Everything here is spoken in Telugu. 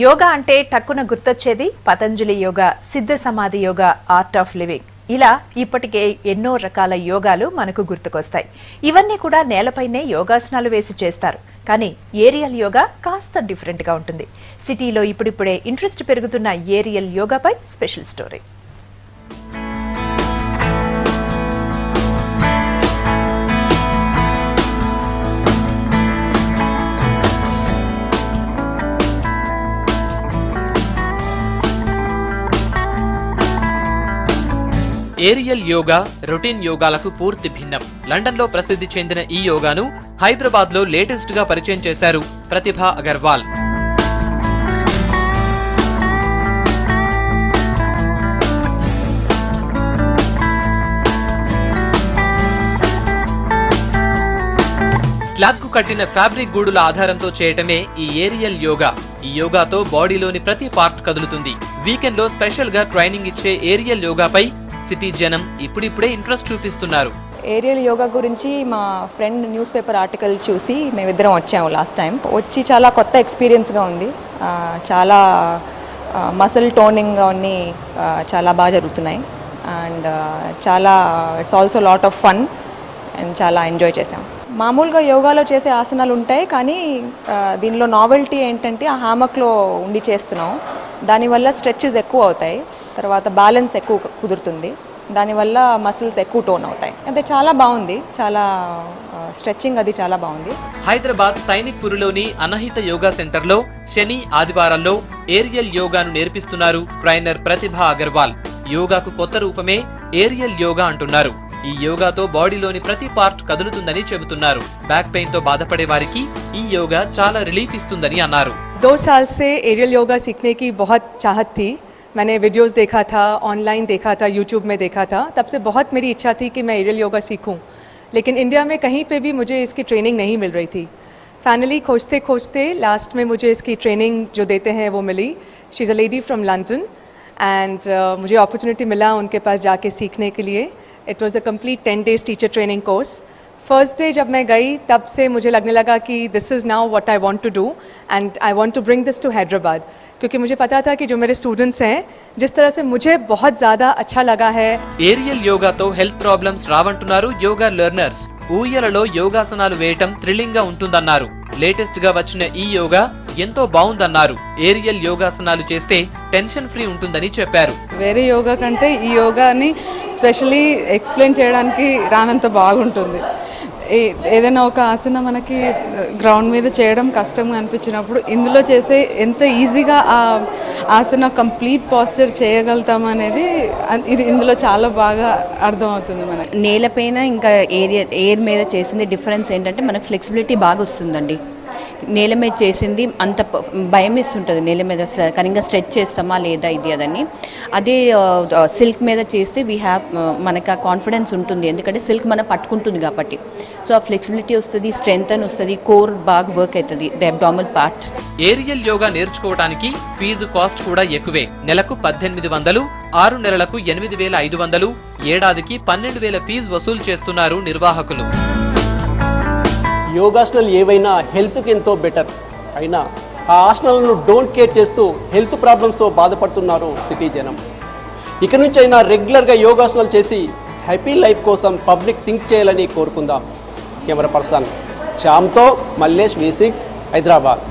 యోగా అంటే టక్కున గుర్తొచ్చేది పతంజలి యోగా, సిద్ధ సమాధి యోగా, ఆర్ట్ ఆఫ్ లివింగ్. ఇలా ఇప్పటికే ఎన్నో రకాల యోగాలు మనకు గుర్తుకొస్తాయి. ఇవన్నీ కూడా నేలపైనే యోగాసనాలు వేసి చేస్తారు. కానీ ఏరియల్ యోగా కాస్త డిఫరెంట్గా ఉంటుంది. సిటీలో ఇప్పుడిప్పుడే ఇంట్రెస్ట్ పెరుగుతున్న ఏరియల్ యోగాపై special story. Aerial yoga routine యోగాలకు పూర్తి భిన్నం. లండన్ లో ప్రసిద్ధి చెందిన ఈ యోగాను హైదరాబాద్ లో లేటెస్ట్ గా పరిచయం చేశారు ప్రతిభా అగర్వాల్. స్లాబ్ కు కట్టిన ఫ్యాబ్రిక్ గూడుల ఆధారంతో చేయటమే ఈ ఏరియల్ యోగా. ఈ యోగాతో బాడీలోని ప్రతి పార్ట్ కదులుతుంది. వీకెండ్ లో స్పెషల్ గా ట్రైనింగ్ ఇచ్చే ఏరియల్ యోగాపై సిటీ జనం ఇప్పుడిప్పుడే ఇంట్రెస్ట్ చూపిస్తున్నారు. ఏరియల్ యోగా గురించి మా ఫ్రెండ్ న్యూస్ పేపర్ ఆర్టికల్ చూసి మేమిద్దరం వచ్చాము లాస్ట్ టైం. వచ్చి చాలా కొత్త ఎక్స్పీరియన్స్గా ఉంది. చాలా మసిల్ టోనింగ్ అన్నీ చాలా బాగా జరుగుతున్నాయి. అండ్ చాలా it's also lot of fun and చాలా ఎంజాయ్ చేసాం. మామూలుగా యోగాలో చేసే ఆసనాలు ఉంటాయి, కానీ దీనిలో నావెల్టీ ఏంటంటే ఆ హ్యామక్లో ఉండి చేస్తున్నాం. దానివల్ల స్ట్రెచెస్ ఎక్కువ అవుతాయి, తర్వాత బ్యాలెన్స్ ఎక్కువ కుదురుతుంది, దానివల్ల మసిల్స్ ఎక్కువ టోన్ అవుతాయి. అదే చాలా బాగుంది, చాలా స్ట్రెచ్చింగ్ అది చాలా బాగుంది. హైదరాబాద్ సైనిక్ పురిలోని అనహిత యోగా సెంటర్ లో శని ఆదివారాల్లో ఏరియల్ యోగాను నేర్పిస్తున్నారు ట్రైనర్ ప్రతిభా అగర్వాల్. యోగాకు కొత్త రూపమే ఏరియల్ యోగా అంటున్నారు. ఈ యోగాతో బాడీలోని ప్రతి పార్ట్ కదులుతుందని చెబుతున్నారు. బ్యాక్ పెయిన్ తో బాధపడే వారికి ఈ యోగా చాలా రిలీఫ్ ఇస్తుందని అన్నారు. 2 साल से एरियल योगा सीखने की बहुत चाहत थी. मैंने वीडियोस देखा था, ऑनलाइन देखा था, यूट्यूब में देखा था. तब से बहुत मेरी इच्छा थी कि मैं एरियल योगा सीखूं, लेकिन इंडिया में कहीं पे भी मुझे इसकी ट्रेनिंग नहीं मिल रही थी. फाइनली खोजते खोजते लास्ट में मुझे इसकी ट्रेनिंग जो देते हैं वो मिली. She is a lady from London and मुझे अपॉर्चुनिटी मिला उनके पास जाके सीखने के लिए. It was a complete 10 days teacher training course. First day जब मैं गई तब से मुझे लगने लगा कि this is now what I want to do and I want to bring this to Hyderabad, क्योंकि मुझे पता था कि जो मेरे स्टूडेंट्स हैं, जिस तरह से मुझे बहुत ज़्यादा अच्छा लगा है. ఏరియల్ యోగాతో హెల్త్ ప్రాబ్లమ్స్ రావంటున్నారు యోగా లెర్నర్స్. ఊయలలో యోగాసనాలు వేయటం థ్రిల్లింగ్ గా ఉంటుందన్నారు. లేటెస్ట్ గా వచ్చిన ఈ యోగా ఎంతో బాగుందన్నారు. ఏరియల్ యోగాసనాలు చేస్తే టెన్షన్ ఫ్రీ ఉంటుందని చెప్పారు. వేరే యోగా కంటే ఈ యోగాని స్పెషల్లీ ఎక్స్ప్లెయిన్ చేయడానికి రానంత బాగుంటుంది. ఏదైనా ఒక ఆసన మనకి గ్రౌండ్ మీద చేయడం కష్టంగా అనిపించినప్పుడు ఇందులో చేస్తే ఎంత ఈజీగా ఆ ఆసన కంప్లీట్ పోస్చర్ చేయగలుగుతాం అనేది ఇందులో చాలా బాగా అర్థమవుతుంది. మనకి నేలపైన ఇంకా ఎయిర్ మీద చేసింది డిఫరెన్స్ ఏంటంటే మనకు ఫ్లెక్సిబిలిటీ బాగా వస్తుందండి. నేల మీద చేసింది అంత భయం ఇస్తుంటుంది, నేల మీద కరెక్ట్గా స్ట్రెచ్ చేస్తామా లేదా ఇది అదని. అదే సిల్క్ మీద చేస్తే మనకు ఆ కాన్ఫిడెన్స్ ఉంటుంది, ఎందుకంటే సిల్క్ మనం పట్టుకుంటుంది కాబట్టి. సో ఆ ఫ్లెక్సిబిలిటీ వస్తుంది, స్ట్రెంగ్త్ అని వస్తుంది, కోర్ బాగా వర్క్ అవుతుంది, the abdominal part. Aerial yoga నేర్చుకోవడానికి ఫీజు కాస్ట్ కూడా ఎక్కువే. నెలకు 1800, 6 నెలలకు 8500, ఏడాదికి 12,000 ఫీజు వసూలు చేస్తున్నారు నిర్వాహకులు. యోగాసనాలు ఏవైనా హెల్త్కి ఎంతో బెటర్ అయినా ఆ ఆసనాలను డోంట్ కేర్ చేస్తూ హెల్త్ ప్రాబ్లమ్స్తో బాధపడుతున్నారు సిటీ జనం. ఇక నుంచి అయినా రెగ్యులర్గా యోగాసనాలు చేసి హ్యాపీ లైఫ్ కోసం పబ్లిక్ థింక్ చేయాలని కోరుకుందాం. కెమెరా పర్సన్ శ్యామ్తో మల్లేష్ V6 హైదరాబాద్.